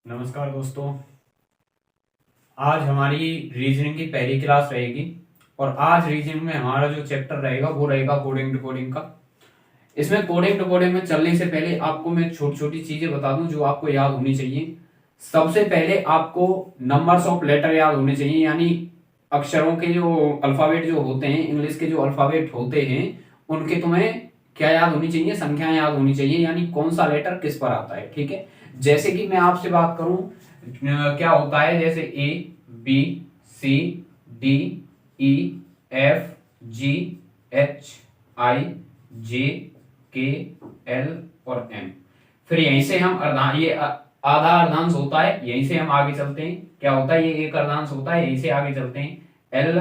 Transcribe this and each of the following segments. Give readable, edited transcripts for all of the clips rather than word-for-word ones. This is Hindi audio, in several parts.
नमस्कार दोस्तों। आज हमारी रीजनिंग की पहली क्लास रहेगी और आज रीजनिंग में हमारा जो चैप्टर रहेगा वो रहेगा कोडिंग डिकोडिंग का। इसमें कोडिंग डिकोडिंग में चलने से पहले आपको मैं छोटी छोटी चीजें बता दूं जो आपको याद होनी चाहिए। सबसे पहले आपको नंबर्स ऑफ लेटर याद होने चाहिए, यानी अक्षरों के जो अल्फाबेट जो होते हैं, इंग्लिश के जो अल्फाबेट होते हैं उनके तुम्हें क्या याद होनी चाहिए, संख्याएं याद होनी चाहिए, यानी कौन सा लेटर किस पर आता है। ठीक है, जैसे कि मैं आपसे बात करूं क्या होता है, जैसे A B C D E F G H I J K L और एम। फिर यहीं से हम ये आधा अर्धांश होता है, यहीं से हम आगे चलते हैं। क्या होता है, ये एक अर्धांश होता है, यहीं से आगे चलते हैं। L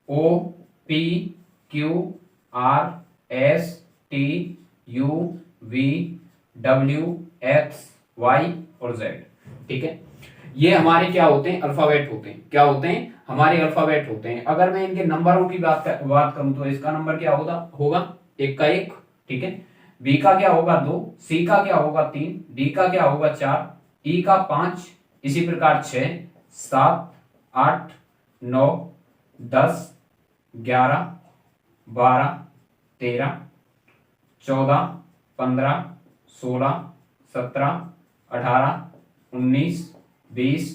O P Q R S T U V W X Y और जेड। ठीक है, ये हमारे क्या होते हैं, अल्फाबेट होते हैं। क्या होते हैं, हमारे अल्फाबेट होते हैं। अगर मैं इनके नंबरों की बात करूं तो इसका नंबर क्या होगा एक का एक। ठीक है, बी का क्या होगा 2, सी का क्या होगा 3, डी का क्या होगा 4, ई का 5, इसी प्रकार 6 7 8 9 10 11 12 13 14 15 16 17 18 19 20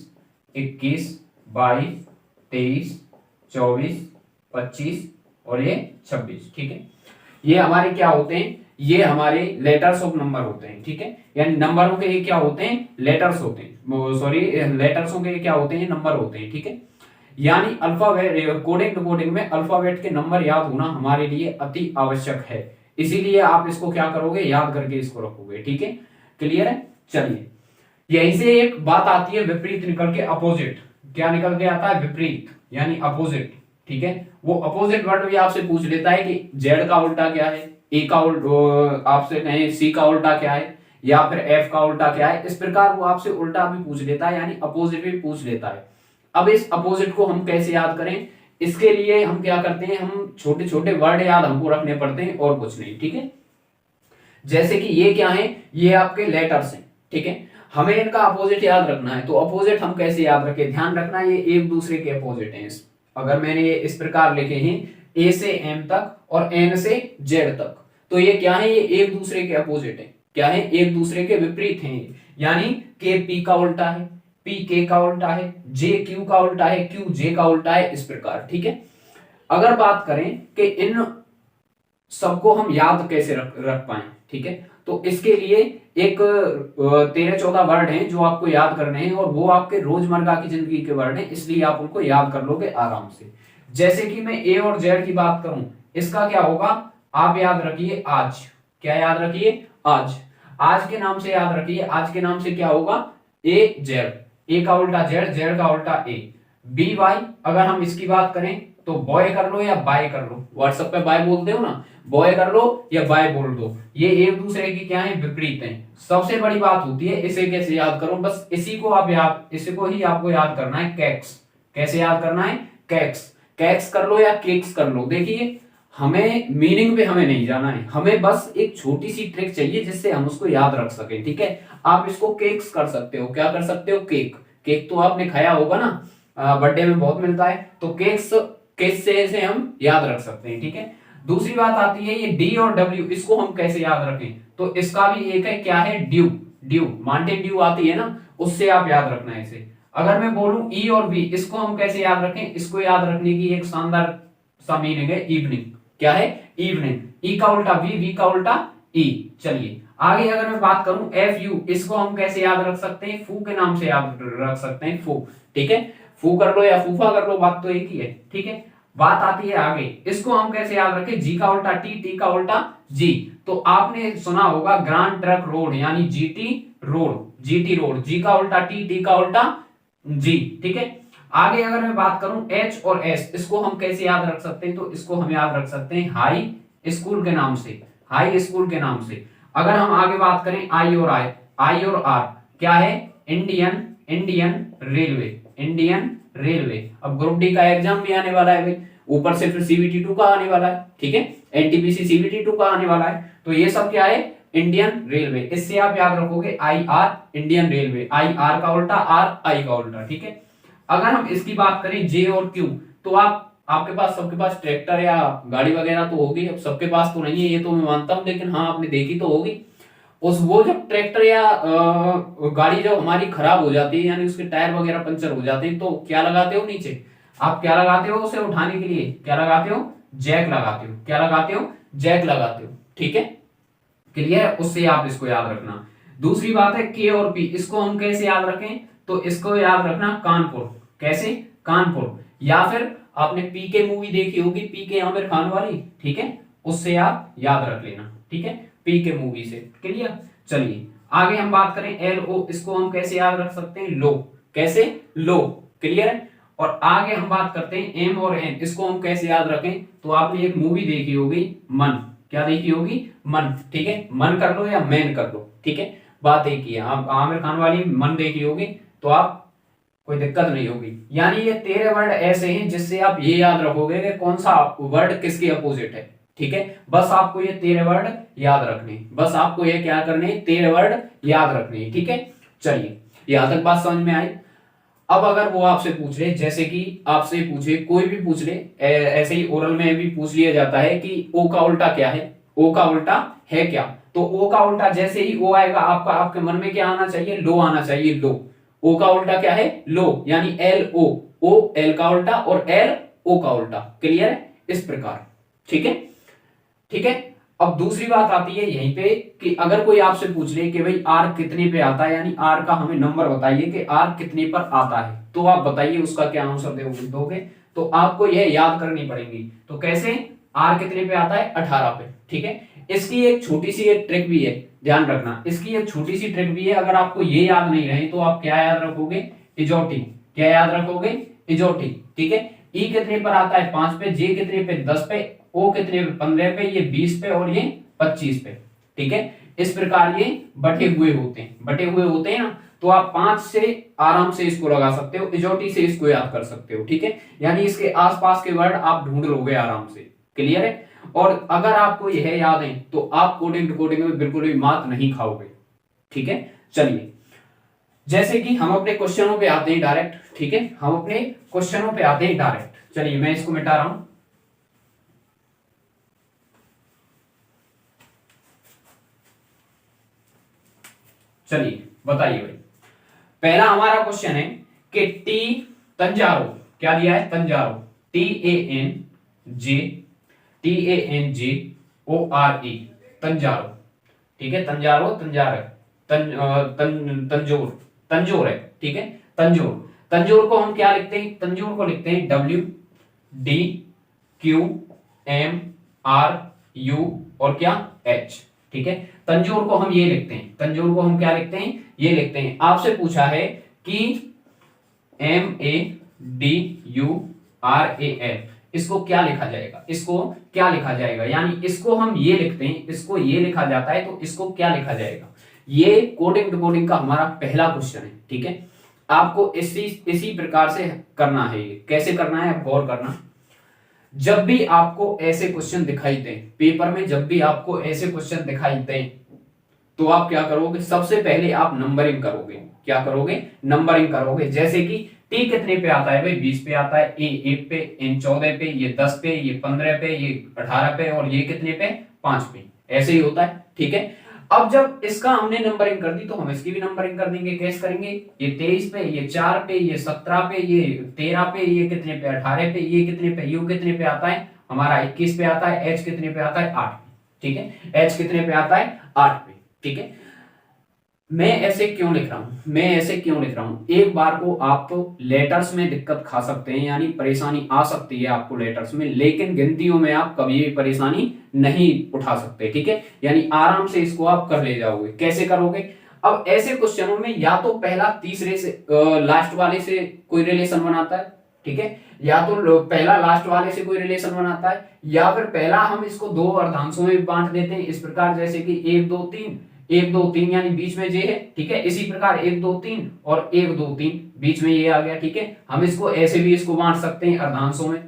21 22 23 24 25 और ये 26। ठीक है, ये हमारे क्या होते हैं, ये हमारे लेटर्स ऑफ नंबर होते हैं। ठीक है, यानी नंबरों के ये क्या होते हैं, लेटर्स होते हैं। सॉरी, लेटर्सों के क्या होते हैं, नंबर होते हैं। ठीक है, यानी अल्फाबेट कोडिंग डिकोडिंग में अल्फाबेट के नंबर याद होना हमारे लिए अति आवश्यक है। इसीलिए आप इसको क्या करोगे, याद करके इसको रखोगे। ठीक है, क्लियर है। चलिए, यहीं से एक बात आती है, विपरीत निकल के अपोजिट। क्या निकल के आता है, विपरीत यानी अपोजिट। ठीक है, वो अपोजिट वर्ड भी आपसे पूछ लेता है कि जेड का उल्टा क्या है, ए का उल्टा, आपसे कहें सी का उल्टा क्या है, या फिर एफ का उल्टा क्या है। इस प्रकार वो आपसे उल्टा भी पूछ लेता है, यानी अपोजिट भी पूछ लेता है। अब इस अपोजिट को हम कैसे याद करें, इसके लिए हम क्या करते हैं, हम छोटे छोटे वर्ड याद हमको रखने पड़ते हैं और कुछ नहीं। ठीक है, जैसे कि ये क्या है, ये आपके लेटर्स हैं। ठीक है, हमें इनका अपोजिट याद रखना है, तो अपोजिट हम कैसे याद रखें, ध्यान रखना ये एक दूसरे के अपोजिट हैं। अगर मैंने ये इस प्रकार लिखे हैं ए से एम तक और एन से जेड तक, तो ये क्या है, ये एक दूसरे के अपोजिट है। क्या है, एक दूसरे के विपरीत हैं। यानी के पी का उल्टा है, पी के का उल्टा है, जे क्यू का उल्टा है, क्यू जे का उल्टा है, इस प्रकार। ठीक है, अगर बात करें कि इन सबको हम याद कैसे रख पाए, ठीक है, तो इसके लिए एक 13-14 वर्ड हैं जो आपको याद करने हैं, और वो आपके रोजमर्रा की जिंदगी के वर्ड हैं, इसलिए आप उनको याद कर लोगे आराम से। जैसे कि मैं ए और जेड की बात करूं, इसका क्या होगा, आप याद रखिए आज। क्या याद रखिए, आज। आज के नाम से याद रखिए, आज के नाम से क्या होगा, ए जेड, ए का उल्टा जेड, जेड का उल्टा ए। बी वाई, अगर हम इसकी बात करें तो बॉय कर लो या बाय कर लो, व्हाट्सएप पे बाय बोलते हो ना, बॉय कर लो या बाय बोल दो, ये एक दूसरे की क्या है, विपरीत हैं। सबसे बड़ी बात होती है इसे कैसे याद करो, बस इसी को आप याद, इसी को ही आपको याद करना है, कैक्स। कैसे याद करना है, कैक्स। कैक्स कर लो या केक्स कर लो। देखिए, हमें मीनिंग पे हमें नहीं जाना है, हमें बस एक छोटी सी ट्रिक चाहिए जिससे हम उसको याद रख सके। ठीक है, आप इसको केक्स कर सकते हो। क्या कर सकते हो, केक। केक तो आपने खाया होगा ना, बर्थडे में बहुत मिलता है, तो केक्स कैसे हम याद रख सकते हैं। ठीक है, दूसरी बात आती है ये डी और डब्ल्यू, इसको हम कैसे याद रखें, तो इसका भी एक है, क्या है, ड्यू। ड्यू, माउंटेन ड्यू आती है ना, उससे आप याद रखना है इसे। अगर मैं बोलूं ई और वी, इसको हम कैसे याद रखें, इसको याद रखने की एक शानदार सा मीनिंग है, इवनिंग। क्या है, इवनिंग। ई का उल्टा वी, वी का उल्टा ई। चलिए आगे अगर मैं बात करूं एफ यू, इसको हम कैसे याद रख सकते हैं, फू के नाम से याद रख सकते हैं, फू। ठीक है, फू कर लो या फूफा कर लो, बात तो एक ही है। ठीक है, बात आती है आगे, इसको हम कैसे याद रखें, जी का उल्टा टी, टी का उल्टा जी। तो आपने सुना होगा ग्रांड ट्रक रोड, यानी जीटी रोड, जीटी रोड, जी का उल्टा टी, टी का उल्टा जी। ठीक है, आगे अगर मैं बात करूं एच और एस, इसको हम कैसे याद रख सकते हैं, तो इसको हम याद रख सकते हैं हाई स्कूल के नाम से, हाई स्कूल के नाम से। अगर हम आगे बात करें आई और आई, आई और आर, क्या है, Indian, Indian railway, Indian railway. अब ग्रुप डी का एग्जाम भी आने वाला है भाई, ऊपर से फिर सीबीटी 2 का आने वाला है। ठीक है, एनटीपीसी सीबीटी 2 का आने वाला है, तो ये सब क्या है, इंडियन रेलवे, इससे आप याद रखोगे IR इंडियन रेलवे, IR का उल्टा RI का उल्टा, ठीक है। अगर हम इसकी बात करें J और Q, तो आपके पास सबके पास ट्रैक्टर या गाड़ी वगैरह तो होगी, अब सबके पास तो नहीं है ये तो मैं मानता हूं, लेकिन हाँ आपने देखी तो होगी। उस वो जब ट्रैक्टर या गाड़ी जब हमारी खराब हो जाती है, यानी उसके टायर वगैरह पंचर हो जाते हैं, तो क्या लगाते हो नीचे, आप क्या लगाते हो उसे उठाने के लिए, क्या लगाते हो, जैक लगाते हो, क्या लगाते हो, जैक लगाते हो, ठीक है, क्लियर। उससे आप इसको याद रखना। दूसरी बात है K और P, इसको हम कैसे याद रखें, तो इसको याद रखना कानपुर, कैसे, कानपुर। या फिर आपने PK मूवी देखी होगी, PK आमिर खान वाली, ठीक है, उससे आप याद रख लेना, ठीक है, PK मूवी से, क्लियर। चलिए आगे हम बात करें LO, इसको हम कैसे याद रख सकते हैं, लो, कैसे, लो, क्लियर है। और आगे हम बात करते हैं M और N, इसको हम कैसे याद रखें, तो आपने एक मूवी देखी होगी मन, क्या देखी होगी, मन, ठीक है, मन कर लो या मैन कर लो, ठीक है, बात एक ही है। आप आमिर खान वाली मन देखी होगी तो आप कोई दिक्कत नहीं होगी। यानी ये 13 वर्ड ऐसे हैं जिससे आप ये याद रखोगे कि कौन सा वर्ड किसके अपोजिट है, ठीक है। बस आपको ये 13 वर्ड याद रखने, बस आपको ये क्या करने, 13 वर्ड याद रखने, ठीक है। चलिए यहां तक बात समझ में आई। अब अगर वो आपसे पूछ ले, जैसे कि आपसे पूछे, कोई भी पूछ ले, ऐसे ही ओरल में भी पूछ लिया जाता है कि ओ का उल्टा क्या है, ओ का उल्टा है क्या, तो ओ का उल्टा जैसे ही ओ आएगा आपके मन में क्या आना चाहिए, लो आना चाहिए, लो। ओ का उल्टा क्या है, लो, यानी LO, ओ एल का उल्टा और L O का उल्टा, क्लियर है, इस प्रकार, ठीक है, ठीक है। अब दूसरी बात आती है यहीं पे कि अगर कोई आपसे पूछ ले कि भाई R कितने पे आता है, यानी R का हमें नंबर बताइए कि R कितने पर आता है, तो आप बताइए उसका क्या आंसर दोगे, तो आपको यह याद करनी पड़ेगी। तो कैसे, R कितने पे आता है, 18 पे, ठीक है। इसकी एक छोटी सी एक ट्रिक भी है, ध्यान रखना, इसकी एक छोटी सी ट्रिक भी है। अगर आपको ये याद नहीं रहे तो आप क्या याद रखोगे, इजोटी, क्या याद रखोगे, इजोटी, ठीक है। E कितने पर आता है, 5 पे, J कितने पे, 10 पे, O कितने पे, 15 पे, ये 20 पे और ये 25 पे, ठीक है। इस प्रकार ये बटे हुए होते हैं ना, तो आप 5 से आराम से इसको लगा सकते हो, इजोटी से इसको याद कर सकते हो, ठीक है। यानी इसके आसपास के वर्ड आप ढूंढ लोगे आराम से, क्लियर है। और अगर आपको यह याद है तो आप कोडिंग डिकोडिंग में बिल्कुल भी मात नहीं खाओगे, ठीक है। चलिए जैसे कि हम अपने क्वेश्चनों पे आते हैं डायरेक्ट, ठीक है, हम अपने क्वेश्चनों पे आते हैं डायरेक्ट। चलिए मैं इसको मिटा रहा हूं। चलिए बताइए भाई, पहला हमारा क्वेश्चन है कि टी तंजारो, क्या दिया है, तंजारो, TANJORE, तंजारो, ठीक है, तंजारो, तंजोर है, ठीक है, तंजोर को हम क्या लिखते हैं, तंजोर को लिखते हैं WDQMRU और क्या H, ठीक है। तंजोर को हम ये लिखते हैं, तंजोर को हम क्या लिखते हैं, ये लिखते हैं। आपसे पूछा है कि MADURAL, इसको क्या लिखा जाएगा, इसको क्या लिखा जाएगा, यानी इसको हम ये लिखते हैं, इसको ये लिखा जाता है, तो इसको क्या लिखा जाएगा। ये कोडिंग डिकोडिंग का हमारा पहला क्वेश्चन है, ठीक है। आपको इसी प्रकार से करना है। ये कैसे करना है, आप गौर करना। जब भी आपको ऐसे क्वेश्चन दिखाई दें पेपर में, जब भी आपको ऐसे क्वेश्चन दिखाई दें, तो आप क्या करोगे, सबसे पहले आप नंबरिंग करोगे, क्या करोगे, नंबरिंग करोगे। जैसे कि टी कितने पे आता है भाई, 20 पे आता है, ए 1 पे, एन 14 पे, ये 10 पे, ये 15 पे, ये 18 पे और ये कितने पे, 5 पे, ऐसे ही होता है, ठीक है। अब जब इसका हमने नंबरिंग कर दी तो हम इसकी भी नंबरिंग कर देंगे। कैसे करेंगे, ये 23 पे, ये 4 पे, ये 17 पे, ये 13 पे, ये कितने पे, 18 पे, ये कितने पे, यू कितने पे आता है हमारा 21 पे आता है, एच कितने पे आता है 8 पे, ठीक है, एच कितने पे आता है 8 पे, ठीक है। मैं ऐसे क्यों लिख रहा हूं, एक बार को आप लेटर्स में दिक्कत खा सकते हैं, यानी परेशानी आ सकती है आपको लेटर्स में, लेकिन गिनतियों में आप कभी भी परेशानी नहीं उठा सकते, ठीक है। यानी आराम से इसको आप कर ले जाओगे। कैसे करोगे, अब ऐसे क्वेश्चनों में या तो पहला तीसरे से लास्ट वाले से कोई रिलेशन बनाता है, ठीक है, या तो पहला लास्ट वाले से कोई रिलेशन बनाता है, या फिर पहला हम इसको दो अर्धांशों में बांट देते हैं इस प्रकार, जैसे कि 1 2 3, 1 2 3 यानी बीच में जे है, ठीक है। इसी प्रकार 1 2 3 और 1 2 3 बीच में ये आ गया, ठीक है। हम इसको ऐसे भी इसको बांट सकते हैं अर्धांशों में,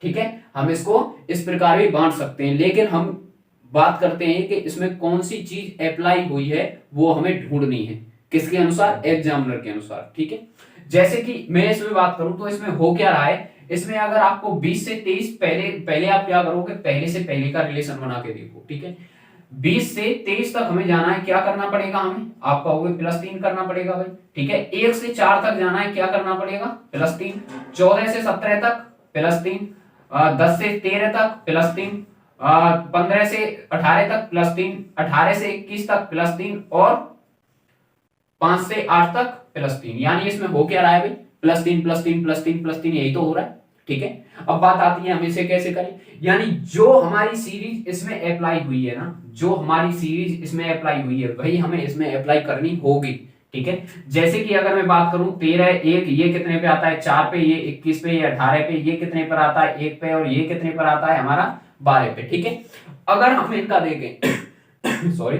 ठीक है, हम इसको इस प्रकार भी बांट सकते हैं, लेकिन हम बात करते हैं कि इसमें कौन सी चीज अप्लाई हुई है, वो हमें ढूंढनी है। किसके अनुसार? एग्जामिनर के अनुसार। ठीक है, जैसे कि मैं इसमें बात करूं तो इसमें हो क्या रहा है, इसमें अगर आपको 20 से 23 पहले पहले आप क्या करोगे, पहले से पहले का रिलेशन बना के देखो। ठीक है, 20 से 23 तक हमें जाना है, क्या करना पड़ेगा हमें? आप कहोगे +3 करना पड़ेगा भाई। ठीक है, 1 से 4 तक जाना है, क्या करना पड़ेगा? +3। 14 से 17 तक +3, 10 से 13 तक +3, 15 से 18 तक +3, 18 से 21 तक +3 और 5 से 8 तक +3। यानी इसमें हो क्या रहा है भाई? +3 +3 +3 +3, यही तो हो रहा है। ठीक है, अब बात आती है हम इसे कैसे करें। यानी जो हमारी सीरीज इसमें अप्लाई हुई है ना, जो हमारी सीरीज इसमें अप्लाई हुई है वही हमें इसमें अप्लाई करनी होगी। ठीक है, जैसे कि अगर मैं बात करूं 13 1, ये कितने पे आता है? 4 पे, ये 21 पे, ये 18 पे, ये कितने पर आता है? 1 पे, और ये कितने पर आता है? हमारा 12 पे। ठीक है, अगर हम इनका देखें सॉरी,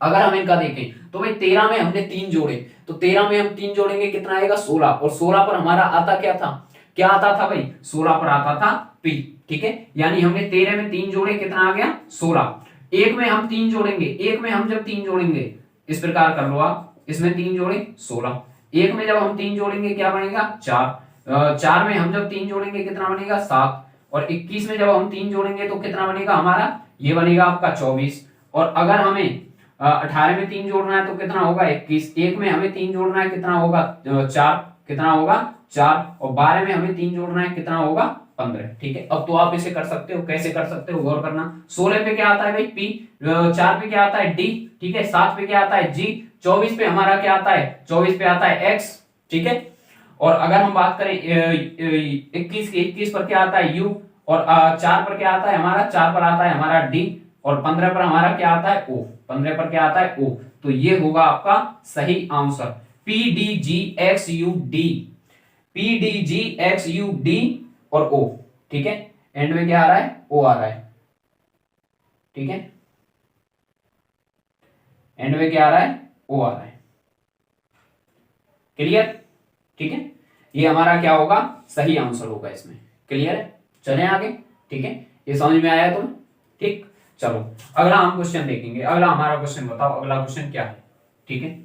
अगर हम इनका देखें तो भाई 13 में हमने 3 जोड़े, तो 13 में हम 3 जोड़ेंगे, कितना आएगा? 16। और 16 पर हमारा आता क्या था? क्या आता था भाई? 16 पर आता था P। ठीक है, यानी हमने 13 में 3 जोड़े, कितना आ गया? 16। एक में हम 3 जोड़ेंगे, एक में हम जब 3 जोड़ेंगे, इस प्रकार कर लो आप, इसमें 3 जोड़े 16, एक में जब हम 3 जोड़ेंगे क्या बनेगा? 4। 4 में हम जब 3 जोड़ेंगे कितना बनेगा? 7। और 21 में जब हम 3 जोड़ेंगे तो कितना बनेगा हमारा? ये बनेगा आपका 24। और अगर हमें 18 में 3 जोड़ना है तो कितना होगा? 21। एक में हमें 3 जोड़ना है, कितना होगा? 4। कितना होगा? 4। और 12 में हमें 3 जोड़ना है, कितना होगा? 15। ठीक है, अब तो आप इसे कर सकते हो। कैसे कर सकते हो? गौर करना। 16 पे क्या आता है भाई? P। 4 पे क्या आता है? D। ठीक है, 7 पे क्या आता है? G। 24 पे हमारा क्या आता है? 24 पे आता है X। ठीक है, और अगर हम बात करें 21 की, 21 पर क्या आता है? U। और 4 पर क्या आता है हमारा? 4 पर आता है हमारा D। और 15 पर हमारा क्या आता है? O। 15 पर क्या आता है? O। तो ये होगा आपका सही आंसर, PDGXUD। PDGXUD और O। ठीक है, एंड में क्या आ रहा है? O आ रहा है। ठीक है, एंड में क्या आ रहा है? O आ रहा है। क्लियर? ठीक है, ये हमारा क्या होगा? सही आंसर होगा इसमें। क्लियर है? चलें आगे। ठीक है, ये समझ में आया तुम्हें? ठीक, चलो अगला हम क्वेश्चन देखेंगे। अगला हमारा क्वेश्चन बताओ, अगला क्वेश्चन क्या है? ठीक है,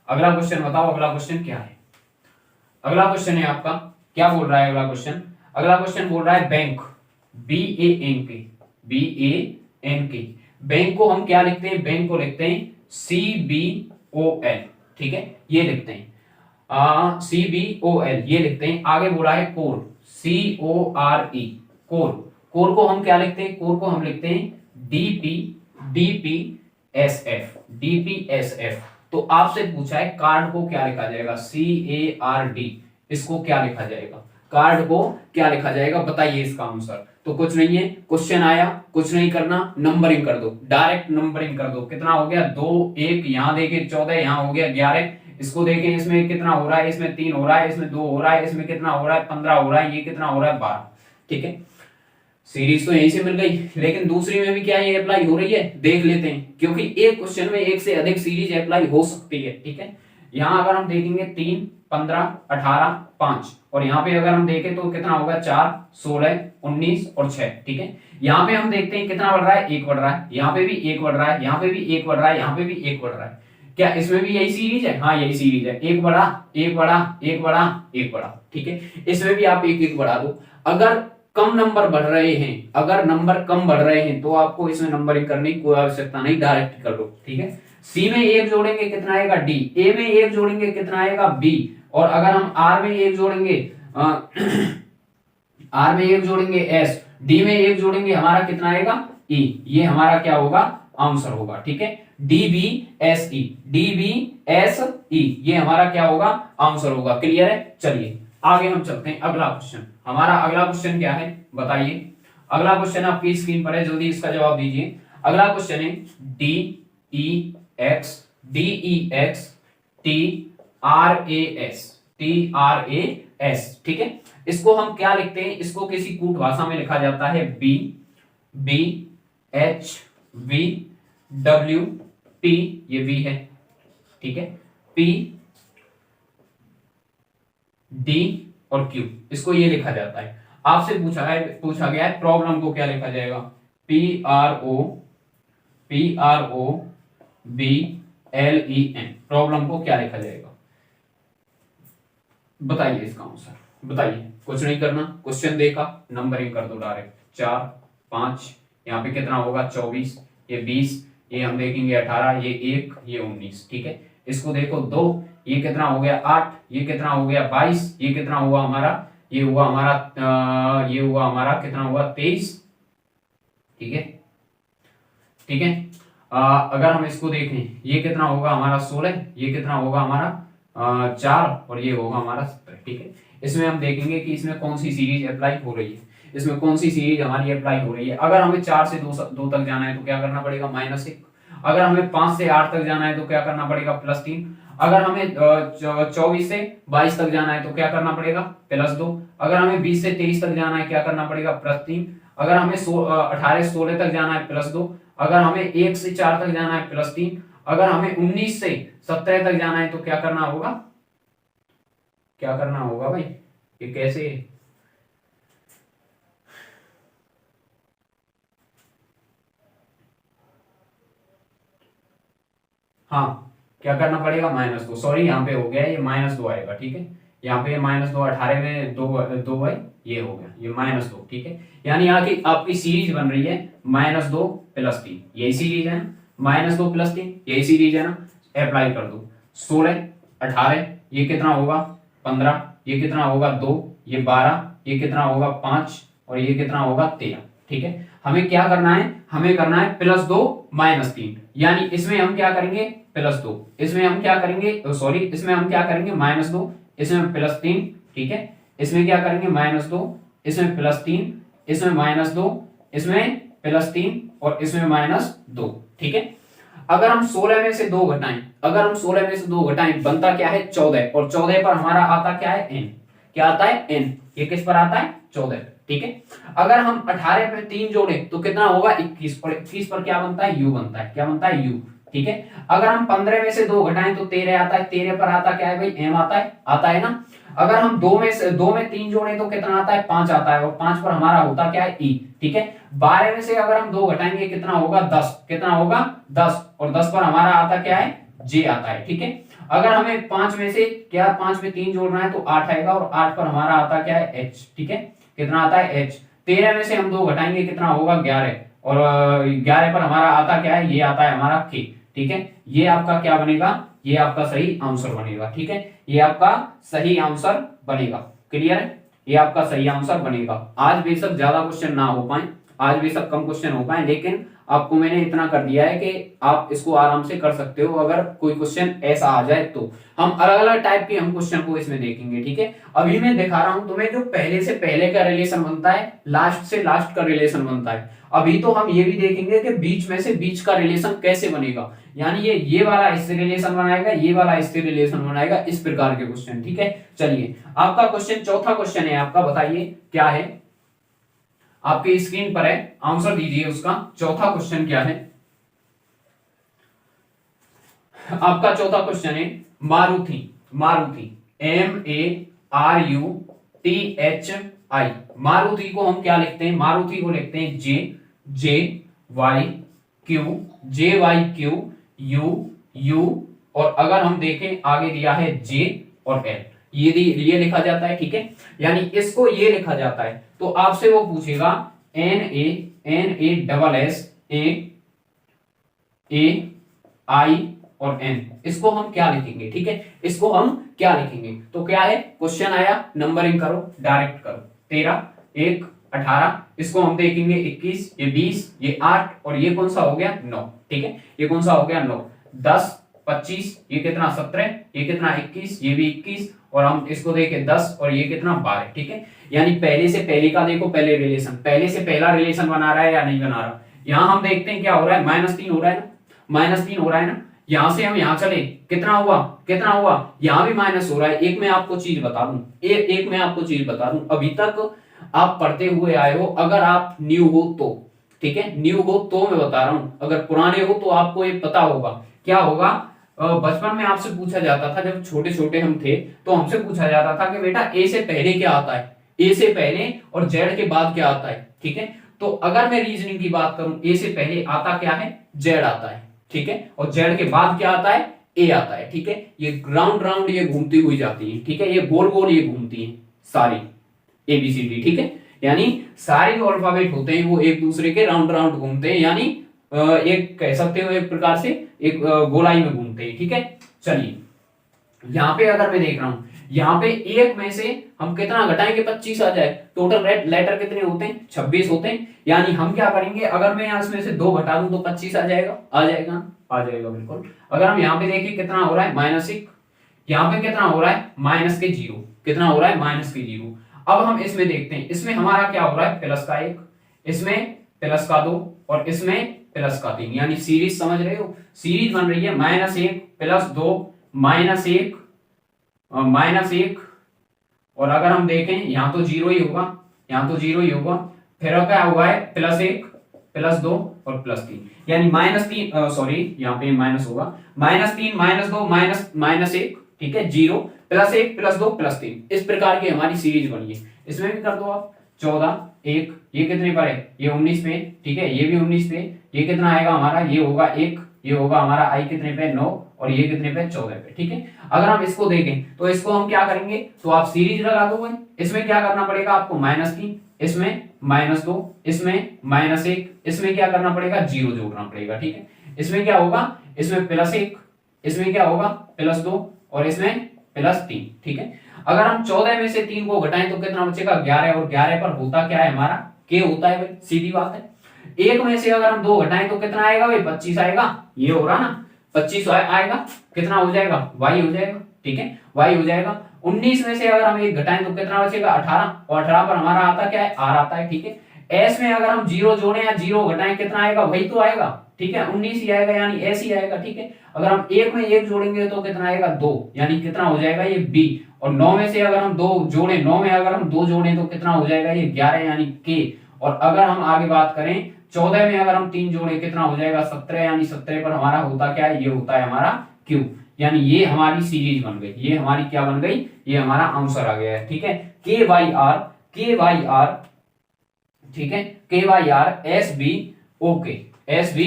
अगला क्वेश्चन बताओ, अगला क्वेश्चन क्या है? अगला क्वेश्चन है आपका, क्या बोल रहा है अगला क्वेश्चन? अगला क्वेश्चन बोल रहा है बैंक, BANK, BANK। बैंक को हम क्या लिखते हैं? बैंक को लिखते हैं CBOL। ठीक है, ये लिखते हैं CBOL, ये लिखते हैं। आगे बोला है कोर, CORE, कोर। कोर को हम क्या लिखते हैं? कोर को हम लिखते हैं DPSF। तो आपसे पूछा है कार्ड को क्या लिखा जाएगा? CARD। इसको क्या लिखा जाएगा? कार्ड को क्या लिखा जाएगा? बताइए इसका आंसर। तो कुछ नहीं है, क्वेश्चन आया, कुछ नहीं करना, नंबरिंग कर दो, डायरेक्ट नंबरिंग कर दो। कितना हो गया? 2 1, यहां देखे 14, यहां हो गया 11। इसको देखें, इसमें कितना हो रहा है? इसमें 3 हो रहा है, इसमें 2 हो रहा है, इसमें कितना हो रहा है? 15 हो रहा है, ये कितना हो रहा है? 12। ठीक है, सीरीज तो यहीं से मिल गई, लेकिन दूसरी में भी क्या ये अप्लाई हो रही है? देख लेते हैं, क्योंकि एक क्वेश्चन में एक से अधिक सीरीज अप्लाई हो सकती है। ठीक है, यहां अगर हम देखेंगे 3 15 18 5, और यहाँ पे अगर हम देखें तो कितना होगा? 4 16 19 और 6। ठीक है, यहाँ पे हम देखते हैं कितना बढ़ रहा है? 1 बढ़ रहा है, यहाँ पे भी 1 बढ़ रहा है, यहाँ पे भी 1 बढ़ रहा है, यहाँ पे भी 1 बढ़ रहा है। क्या इसमें भी यही सीरीज है? हाँ, यही सीरीज है। 1 बढ़ा 1 बढ़ा 1 बढ़ा 1 बढ़ा। ठीक है, इसमें भी आप 1 1 बढ़ा दो। अगर कम नंबर बढ़ रहे हैं, अगर नंबर कम बढ़ रहे हैं तो आपको इसमें नंबरिंग करने की कोई आवश्यकता नहीं, डायरेक्ट कर लो। ठीक है, सी में 1 जोड़ेंगे कितना आएगा? D। ए में 1 जोड़ेंगे कितना आएगा? B। और अगर हम R में 1 जोड़ेंगे R में 1 जोड़ेंगे S। D में 1 जोड़ेंगे, हमारा कितना आएगा? E। ये हमारा क्या होगा? आंसर होगा। ठीक है, DBSE, DBSE, ये हमारा क्या होगा? आंसर होगा। क्लियर है? चलिए आगे हम चलते हैं। अगला क्वेश्चन, हमारा अगला क्वेश्चन क्या है? बताइए। अगला क्वेश्चन आपकी स्क्रीन पर है, जल्दी इसका जवाब दीजिए। अगला क्वेश्चन है DEX TRAS। ठीक है, इसको हम क्या लिखते हैं? इसको किसी कूट भाषा में लिखा जाता है BHVWP, ये V है। ठीक है, P D और Q, इसको ये लिखा जाता है। आपसे पूछा गया है प्रॉब्लम को क्या लिखा जाएगा? PRO PROBLEN, प्रॉब्लम को क्या लिखा जाएगा? बताइए इसका आंसर, बताइए। कुछ नहीं करना, क्वेश्चन देखा, नंबरिंग कर दो डायरेक्ट। 4 5, यहाँ पे कितना होगा 24, ये 20, ये हम देखेंगे 18, ये 1, ये 19। ठीक है, इसको देखो 2, ये कितना हो गया 8, ये कितना हो गया 22, ये कितना हुआ हमारा, ये हुआ हमारा कितना हुआ 23। ठीक है, ठीक है। अगर हम इसको देखें, ये कितना होगा हमारा 16, ये कितना होगा हमारा 4, और ये होगा हमारा 17। ठीक है, इसमें हम देखेंगे कि इसमें कौन सी सीरीज अप्लाई हो रही है, इसमें कौन सी सीरीज हमारी अप्लाई हो रही है। अगर हमें 4 से 2 तक जाना है तो क्या करना पड़ेगा -1। अगर हमें 5 से 8 तक जाना है तो क्या करना पड़ेगा +3। अगर हमें 24 से 22 तक जाना है तो क्या करना पड़ेगा +2। अगर हमें 20 से 23 तक जाना है क्या करना पड़ेगा +3। अगर हमें 18 से 16 तक जाना है +2। अगर हमें 1 से 4 तक जाना है +3। अगर हमें 19 से 17 तक जाना है तो क्या करना होगा, क्या करना होगा भाई, ये कैसे? हाँ, क्या करना पड़ेगा -2। सॉरी, यहाँ पे हो गया ये -2 आएगा। ठीक है, यहाँ पे -2, 18 में 2 है, ये हो गया ये -2। ठीक है, यानी यहाँ की आपकी सीरीज बन रही है -2 + 3, यही सीरीज है ना, -2 + 3 यही सीरीज है ना। अप्लाई कर दो, 16 18, ये कितना होगा 15, ये कितना होगा 2, ये 12, ये कितना होगा 5, और ये कितना होगा 13। ठीक है, हमें क्या करना है, हमें करना है +2 -3, यानी इसमें हम क्या करेंगे +2, इसमें हम क्या करेंगे, सॉरी इसमें हम क्या करेंगे -2, इसमें +3। ठीक है, इसमें क्या करेंगे -2, इसमें +3, इसमें -2, इसमें +3, और इसमें -2। ठीक है, अगर हम 16 में से 2 घटाएं, अगर हम 16 में से 2 घटाएं, बनता क्या है 14, और 14 पर हमारा आता क्या है n, क्या आता है n, ये किस पर आता है 14। ठीक है, अगर हम 18 पे 3 जोड़े तो कितना होगा 21, और 21 पर क्या बनता है u बनता है, क्या बनता है u। ठीक है, अगर हम 15 में से 2 घटाएं तो 13 आता है, 13 पर आता क्या है भाई m आता है ना। अगर हम 2 में 3 जोड़े तो कितना आता है 5 आता है, और 5 पर हमारा होता क्या है e। ठीक है, 12 में से अगर हम 2 घटाएंगे कितना होगा 10, कितना होगा 10, और 10 पर हमारा आता क्या है j आता है। ठीक है, अगर हमें 5 में से 5 में 3 जोड़ना है तो 8 आएगा, और 8 पर हमारा आता क्या है h। ठीक है, कितना आता है h। 13 में से हम 2 घटाएंगे कितना होगा 11, और 11 पर हमारा आता क्या है, ये आता है हमारा k। ठीक है, ये आपका क्या बनेगा, ये आपका सही आंसर बनेगा। ठीक है, ये आपका सही आंसर बनेगा। क्लियर है, ये आपका सही आंसर बनेगा। आज बेशक ज्यादा क्वेश्चन ना हो पाए, आज बेशक कम क्वेश्चन हो पाए, लेकिन आपको मैंने इतना कर दिया है कि आप इसको आराम से कर सकते हो। अगर कोई क्वेश्चन ऐसा आ जाए तो हम अलग अलग टाइप के हम क्वेश्चन को इसमें देखेंगे। ठीक है, अभी मैं दिखा रहा हूं तुम्हें जो पहले से पहले का रिलेशन बनता है, लास्ट से लास्ट का रिलेशन बनता है। अभी तो हम ये भी देखेंगे कि बीच में से बीच का रिलेशन कैसे बनेगा, यानी ये वाला इससे रिलेशन बनाएगा, ये वाला इससे रिलेशन बनाएगा, इस प्रकार के क्वेश्चन। ठीक है, चलिए आपका क्वेश्चन, चौथा क्वेश्चन है आपका, बताइए क्या है, आपके स्क्रीन पर है, आंसर दीजिए उसका। चौथा क्वेश्चन क्या है आपका? चौथा क्वेश्चन है मारुति, मारुति MARUTHI, मारुति को हम क्या लिखते हैं, मारुति को लिखते हैं JYQ U, और अगर हम देखें आगे दिया है J और L, ये लिखा जाता है। ठीक है, यानी इसको ये लिखा जाता है, तो आपसे वो पूछेगा NANASSAI और N, इसको हम क्या लिखेंगे। ठीक है, इसको हम क्या लिखेंगे, तो क्या है क्वेश्चन आया, नंबरिंग करो, डायरेक्ट करो। 13 1 18, इसको हम देखेंगे 21, ये 20, ये 8, और ये कौन सा हो गया 9। ठीक है, ये कौन सा हो गया 9, 10 25, ये कितना 17, ये कितना 21, ये भी 21, और हम इसको देखें 10, और ये कितना 12। ठीक है, यानी पहले से पहले का देखो, पहले रिलेशन, पहले से पहला रिलेशन बना रहा है या नहीं बना रहा। यहां हम देखते हैं क्या हो रहा है, -3 हो रहा है ना, -3 हो रहा है ना। यहां से हम यहां चले, कितना हुआ, कितना हुआ, यहां भी माइनस हो रहा है। एक मैं आपको चीज बता दूं, एक मैं आपको चीज बता दूं, अभी तक आप पढ़ते हुए आए हो, अगर आप न्यू हो तो, ठीक है, न्यू हो तो मैं बता रहा हूं, अगर पुराने हो तो आपको ये पता होगा क्या होगा। बचपन में आपसे पूछा जाता था, जब छोटे छोटे हम थे तो हमसे पूछा जाता था कि बेटा ए से पहले क्या आता है, ए से पहले और जेड के बाद क्या आता है। ठीक है, तो अगर मैं रीजनिंग की बात करूं, ए से पहले आता क्या है, जेड आता है, ठीक है, और जेड के बाद क्या आता है, ए आता है, ठीक है। ये राउंड राउंड ये घूमती हुई जाती है, ठीक है, ये गोल गोल ये घूमती है सारी ABCD, ठीक है। यानी सारे जो अल्फाबेट होते हैं वो एक दूसरे के राउंड राउंड घूमते हैं, यानी एक कह सकते हो एक प्रकार से एक गोलाई में घूमते हैं, ठीक है। चलिए यहाँ पे अगर मैं देख रहा हूं, यहाँ पे एक में से हम कितना घटाएंगे, 25 आ जाए। टोटल लेटर कितने होते हैं, 26 होते हैं। यानी हम क्या करेंगे, अगर मैं यहाँ इसमें से 2 घटा दूं तो 25 आ जाएगा, आ जाएगा, आ जाएगा बिल्कुल। अगर हम यहाँ पे देखें कितना हो रहा है, -1, यहाँ पे कितना हो रहा है, -0, कितना हो रहा है, -0। अब हम इसमें देखते हैं, इसमें हमारा क्या हो रहा है, +1, इसमें +2 और इसमें +3, यानी सीरीज समझ रहे हो, सीरीज बन रही है -1 +2 -1 -1। और अगर हम देखें यहाँ तो 0 ही होगा, यहाँ तो 0 ही होगा, फिर क्या हुआ है, +1 +2 और +3, यानी -3, सॉरी यहाँ पे माइनस होगा, -3 -2 -1, ठीक है, 0 +1 +2 +3, इस प्रकार की हमारी सीरीज बनी है। इसमें भी कर दो आप, 14 1, ये कितने पर है, ये 19 पे, ठीक है, ये भी 19 पे, ये कितना आएगा हमारा, ये होगा 1, ये होगा हमारा आई कितने पे, 9, और ये कितने पे, 14 पे, ठीक है। अगर हम इसको देखें तो इसको हम क्या करेंगे, तो आप सीरीज लगा दोगे, इसमें क्या करना पड़ेगा आपको, -3, इसमें -2, इसमें -1, इसमें क्या करना पड़ेगा, 0 जोड़ना पड़ेगा, ठीक है। इसमें क्या होगा, इसमें +1, इसमें क्या होगा, +2 और इसमें +3, ठीक है। अगर हम 14 में से 3 को घटाएं तो कितना बचेगा, 11, और 11 पर होता क्या है हमारा, के होता है भाई, सीधी बात है। एक में से अगर हम 2 घटाएं तो कितना आएगा भाई, 25 आएगा, ये हो रहा ना, 25 आएगा, कितना हो जाएगा, y हो जाएगा, ठीक है, y हो जाएगा। 19 में से अगर हम 1 घटाएं तो कितना बचेगा, 18, और 18 पर हमारा आता क्या है, r आता है, ठीक है। s में अगर हम 0 जोड़ें या 0 घटाएं कितना आएगा, वही तो आएगा, ठीक है, 19 ही आएगा, यानी s ही आएगा, ठीक है। अगर हम 1 में 1 जोड़ेंगे तो कितना आएगा, 2, यानी कितना हो जाएगा, ये b। और 9 में से अगर हम 2 जोड़ें, 9 में अगर हम 2 जोड़ें तो कितना हो जाएगा, ये 11, यानी k। और अगर हम आगे बात करें, 14 में अगर हम 3 जोड़े कितना हो जाएगा, 17, यानी 17 पर हमारा होता क्या है, ये होता है हमारा Q। यानी ये हमारी सीरीज बन गई, ये हमारी क्या बन गई, ये हमारा आंसर आ गया है, ठीक है। KYR, ठीक है, KYR SB OK, SB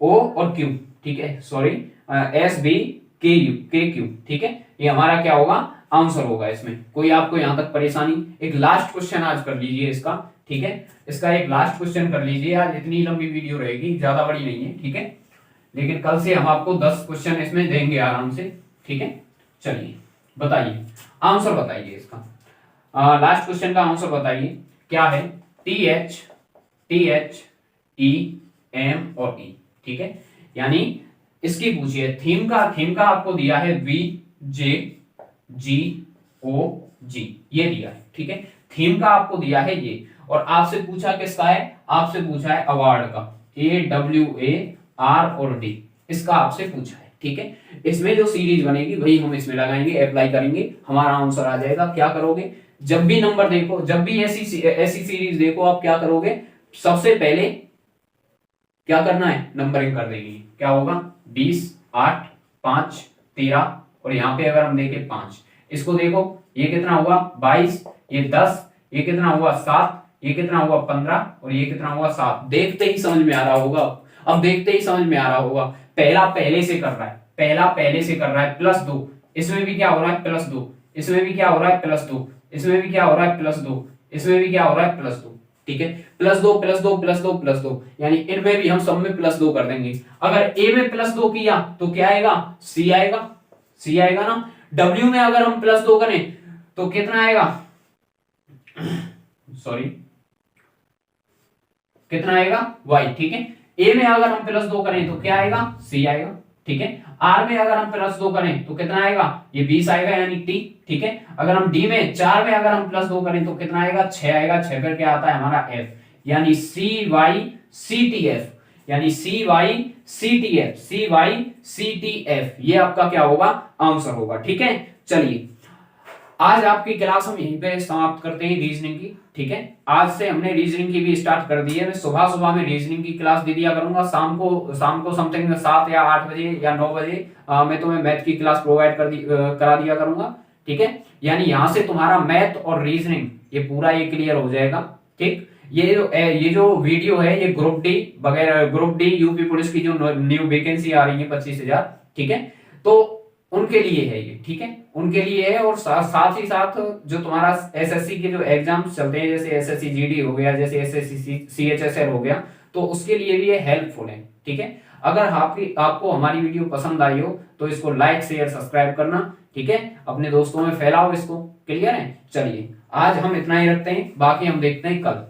O और Q, ठीक है, सॉरी SB KQ, ठीक है, ये हमारा क्या होगा, आंसर होगा। इसमें कोई आपको यहां तक परेशानी, एक लास्ट क्वेश्चन आज कर लीजिए इसका, ठीक है, इसका एक लास्ट क्वेश्चन कर लीजिए आज, इतनी लंबी वीडियो रहेगी, ज्यादा बड़ी नहीं है, ठीक है, लेकिन कल से हम आपको 10 क्वेश्चन इसमें देंगे आराम से, ठीक है। चलिए बताइए, आंसर बताइए इसका, लास्ट क्वेश्चन का आंसर बताइए क्या है, TH E M और E, ठीक है। यानी इसकी पूछिए, थीम का आपको दिया है VJGOG, ये दिया है, ठीक है, थीम का आपको दिया है ये, और आपसे पूछा किसका है, आपसे पूछा है अवार्ड का, AWAR और D, इसका आपसे पूछा है, ठीक है। इसमें जो सीरीज बनेगी वही हम इसमें लगाएंगे, अप्लाई करेंगे, हमारा आंसर आ जाएगा। क्या करोगे, जब भी नंबर देखो, जब भी ऐसी सीरीज देखो, आप क्या करोगे, सबसे पहले क्या करना है, नंबरिंग कर देंगे। क्या होगा, 20, 8, 5, 13, और यहाँ पे अगर हम देखें 5, इसको देखो, ये कितना हुआ 22, ये 10, ये कितना हुआ 7, ये कितना हुआ 15, और ये कितना हुआ 7। देखते ही समझ में आ रहा होगा, अब देखते ही समझ में आ रहा होगा, पहला पहले से कर रहा है, +2, इसमें भी क्या हो रहा है, +2, इसमें भी क्या हो रहा है, +2, इसमें भी क्या हो रहा है, +2, इसमें भी क्या हो रहा है, +2, ठीक है, +2 +2 +2 +2, यानी इनमें भी हम सब में +2 कर देंगे। अगर ए में +2 किया तो क्या आएगा, सी आएगा, सी आएगा ना। डब्ल्यू में अगर हम +2 करें तो कितना आएगा, सॉरी कितना आएगा, वाई, ठीक है। ए में अगर हम +2 करें तो क्या आएगा, सी आएगा, ठीक है। आर में अगर हम +2 करें तो कितना आएगा, ये 20 आएगा, यानी टी, ठीक है। अगर हम डी में 4 में अगर हम +2 करें तो कितना आएगा, 6 आएगा, 6 पर क्या आता है हमारा एफ, यानी CYCTF, यानी CYCTF, ये आपका क्या होगा, आंसर होगा, ठीक है। चलिए आज आपकी क्लास हम यहीं पे समाप्त करते हैं रीजनिंग की, ठीक है। आज से हमने रीजनिंग की भी स्टार्ट कर दी है। मैं सुबह में रीजनिंग की क्लास दे दिया करूंगा, शाम को समथिंग 7 या 8 बजे या 9 बजे मैं तुम्हें मैथ की क्लास प्रोवाइड करा दिया करूंगा, ठीक है। यानी यहाँ से तुम्हारा मैथ और रीजनिंग ये पूरा ये क्लियर हो जाएगा, ठीक। ये जो वीडियो है ये ग्रुप डी वगैरह, ग्रुप डी यूपी पुलिस की जो न्यू वैकेंसी आ रही है 25,000, ठीक है, तो उनके लिए है ये, ठीक है, उनके लिए है। और साथ ही साथ जो तुम्हारा एसएससी के जो एग्जाम्स चलते हैं, जैसे एसएससी जीडी हो गया, जैसे एसएससी सीएचएसएल हो गया, तो उसके लिए भी ये हेल्पफुल है, ठीक है। अगर आपको हमारी वीडियो पसंद आई हो तो इसको लाइक शेयर सब्सक्राइब करना, ठीक है, अपने दोस्तों में फैलाओ इसको। क्लियर है? चलिए आज हम इतना ही रखते हैं, बाकी हम देखते हैं कल।